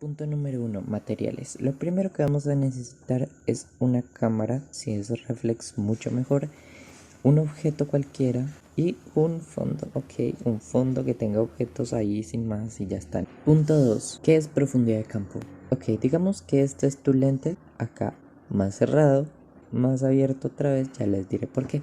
Punto número 1, materiales. Lo primero que vamos a necesitar es una cámara, si es reflex mucho mejor, un objeto cualquiera y un fondo, ok, un fondo que tenga objetos ahí sin más y ya está. Punto 2, ¿qué es profundidad de campo? Ok, digamos que este es tu lente, acá más cerrado, más abierto otra vez, ya les diré por qué.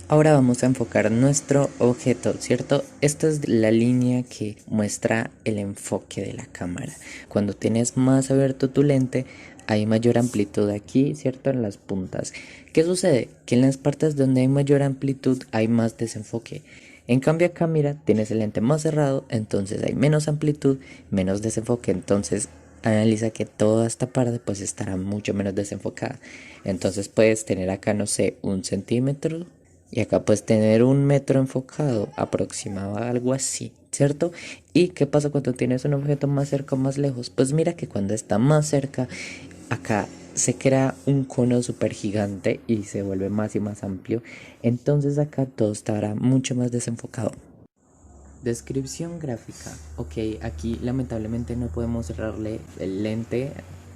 Ahora vamos a enfocar nuestro objeto, ¿cierto? Esta es la línea que muestra el enfoque de la cámara. Cuando tienes más abierto tu lente, hay mayor amplitud aquí, ¿cierto? En las puntas. ¿Qué sucede? Que en las partes donde hay mayor amplitud hay más desenfoque. En cambio acá mira, tienes el lente más cerrado, entonces hay menos amplitud, menos desenfoque. Entonces analiza que toda esta parte pues estará mucho menos desenfocada. Entonces puedes tener acá, no sé, 1 centímetro. Y acá puedes tener 1 metro enfocado, aproximado a algo así, ¿cierto? ¿Y qué pasa cuando tienes un objeto más cerca o más lejos? Pues mira que cuando está más cerca, acá se crea un cono súper gigante y se vuelve más y más amplio. Entonces acá todo estará mucho más desenfocado. Descripción gráfica. Ok, aquí lamentablemente no podemos cerrarle el lente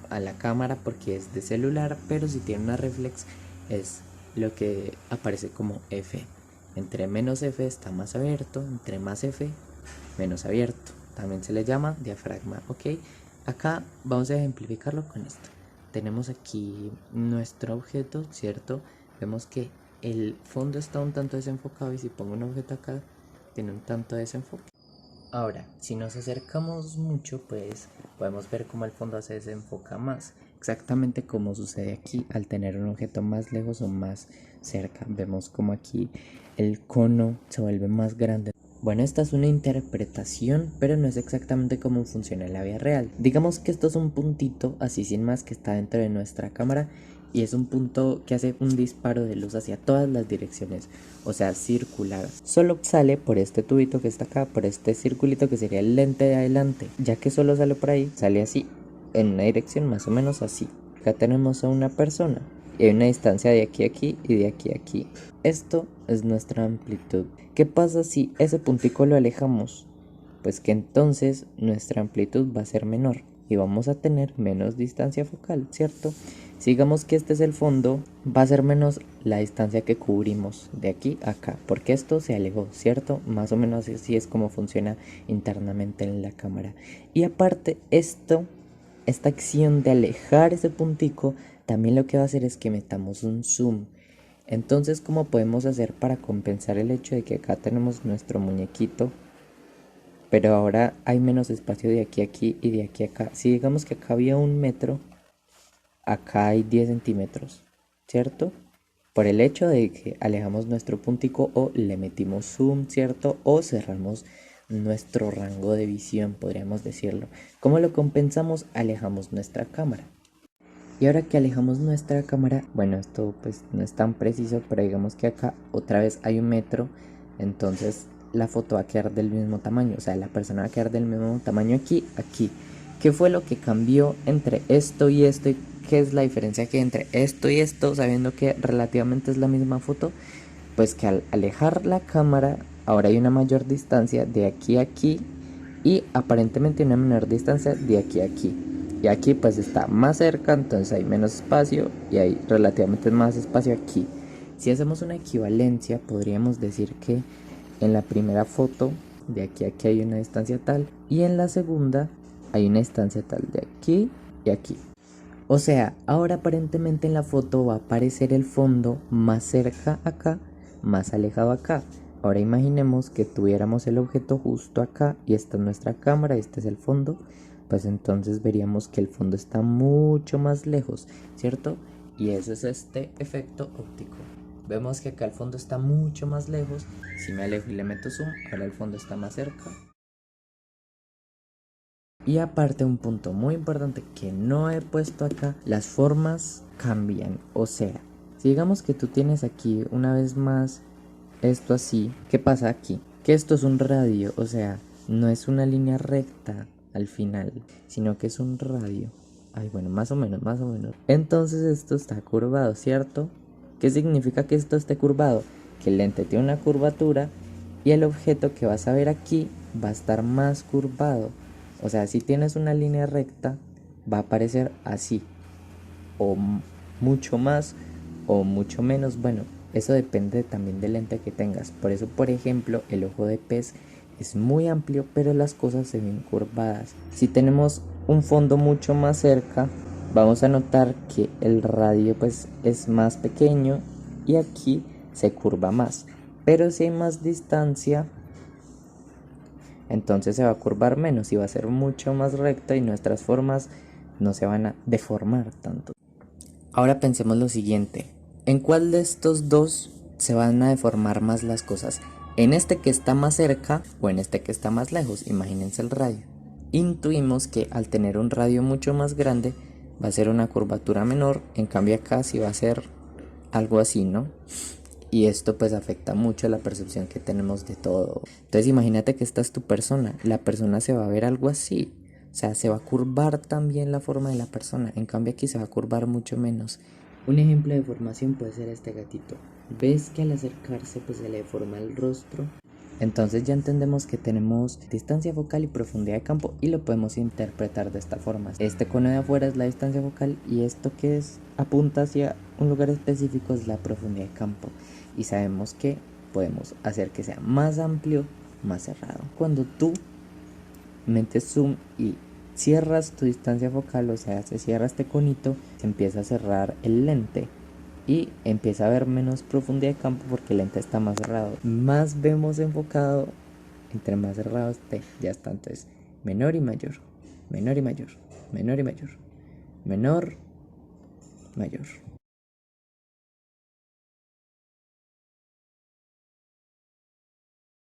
a la cámara porque es de celular, pero si tiene una reflex es lo que aparece como F. Entre menos F está más abierto, entre más F menos abierto. También se le llama diafragma, ok. Acá vamos a ejemplificarlo con esto. Tenemos aquí nuestro objeto, ¿cierto? Vemos que el fondo está un tanto desenfocado y si pongo un objeto acá tiene un tanto de desenfoque. Ahora, si nos acercamos mucho, pues podemos ver cómo el fondo se desenfoca más. Exactamente como sucede aquí al tener un objeto más lejos o más cerca. Vemos como aquí el cono se vuelve más grande. Bueno, esta es una interpretación, pero no es exactamente cómo funciona en la vida real. Digamos que esto es un puntito, así sin más, que está dentro de nuestra cámara y es un punto que hace un disparo de luz hacia todas las direcciones, o sea, circular. Solo sale por este tubito que está acá, por este circulito que sería el lente de adelante. Ya que solo sale por ahí, sale así, en una dirección más o menos así. Acá tenemos a una persona y hay una distancia de aquí a aquí y de aquí a aquí. Esto es nuestra amplitud. ¿Qué pasa si ese puntico lo alejamos? Pues que entonces nuestra amplitud va a ser menor y vamos a tener menos distancia focal, ¿cierto? Si digamos que este es el fondo, va a ser menos la distancia que cubrimos de aquí a acá, porque esto se alejó, ¿cierto? Más o menos así es como funciona internamente en la cámara. Y aparte esta acción de alejar ese puntico, también lo que va a hacer es que metamos un zoom. Entonces, ¿cómo podemos hacer para compensar el hecho de que acá tenemos nuestro muñequito, pero ahora hay menos espacio de aquí a aquí y de aquí a acá? Si digamos que acá había 1 metro, acá hay 10 centímetros, ¿cierto? Por el hecho de que alejamos nuestro puntico o le metimos zoom, ¿cierto? O cerramos nuestro rango de visión, podríamos decirlo. ¿Cómo lo compensamos? Alejamos nuestra cámara. Y ahora que alejamos nuestra cámara, bueno, esto pues no es tan preciso, pero digamos que acá otra vez hay 1 metro, entonces la foto va a quedar del mismo tamaño, o sea, la persona va a quedar del mismo tamaño aquí, aquí. ¿Qué fue lo que cambió entre esto y esto? ¿Y qué es la diferencia que hay entre esto y esto, sabiendo que relativamente es la misma foto? Pues que al alejar la cámara, ahora hay una mayor distancia de aquí a aquí y aparentemente una menor distancia de aquí a aquí. Y aquí pues está más cerca, entonces hay menos espacio y hay relativamente más espacio aquí. Si hacemos una equivalencia, podríamos decir que en la primera foto de aquí a aquí hay una distancia tal y en la segunda hay una distancia tal de aquí y aquí. O sea, ahora aparentemente en la foto va a aparecer el fondo más cerca acá, más alejado acá. Ahora imaginemos que tuviéramos el objeto justo acá y esta es nuestra cámara, este es el fondo, pues entonces veríamos que el fondo está mucho más lejos, ¿cierto? Y ese es este efecto óptico. Vemos que acá el fondo está mucho más lejos. Si me alejo y le meto zoom, ahora el fondo está más cerca. Y aparte, un punto muy importante que no he puesto acá, las formas cambian. O sea, si digamos que tú tienes aquí una vez más esto así, ¿qué pasa aquí? Que esto es un radio, o sea, no es una línea recta al final, sino que es un radio. Ay, bueno, más o menos, más o menos. Entonces esto está curvado, ¿cierto? ¿Qué significa que esto esté curvado? Que el lente tiene una curvatura y el objeto que vas a ver aquí va a estar más curvado. O sea, si tienes una línea recta, va a aparecer así, o mucho más, o mucho menos. Bueno, eso depende también del lente que tengas. Por eso, por ejemplo, el ojo de pez es muy amplio, pero las cosas se ven curvadas. Si tenemos un fondo mucho más cerca, vamos a notar que el radio pues es más pequeño y aquí se curva más. Pero si hay más distancia, entonces se va a curvar menos y va a ser mucho más recta y nuestras formas no se van a deformar tanto. Ahora pensemos lo siguiente, ¿en cuál de estos dos se van a deformar más las cosas? ¿En este que está más cerca o en este que está más lejos? Imagínense el radio. Intuimos que al tener un radio mucho más grande va a ser una curvatura menor, en cambio acá sí va a ser algo así, ¿no? Y esto pues afecta mucho la percepción que tenemos de todo. Entonces imagínate que esta es tu persona, la persona se va a ver algo así. O sea, se va a curvar también la forma de la persona, en cambio aquí se va a curvar mucho menos. Un ejemplo de deformación puede ser este gatito. ¿Ves que al acercarse pues se le deforma el rostro? Entonces ya entendemos que tenemos distancia focal y profundidad de campo y lo podemos interpretar de esta forma. Este cono de afuera es la distancia focal y esto que apunta hacia un lugar específico es la profundidad de campo. Y sabemos que podemos hacer que sea más amplio, más cerrado. Cuando tú metes zoom y cierras tu distancia focal, o sea, se cierra este conito, se empieza a cerrar el lente y empieza a haber menos profundidad de campo porque el lente está más cerrado. Más vemos enfocado, entre más cerrado esté, ya está. Entonces, menor y mayor, menor y mayor, menor y mayor, menor, mayor.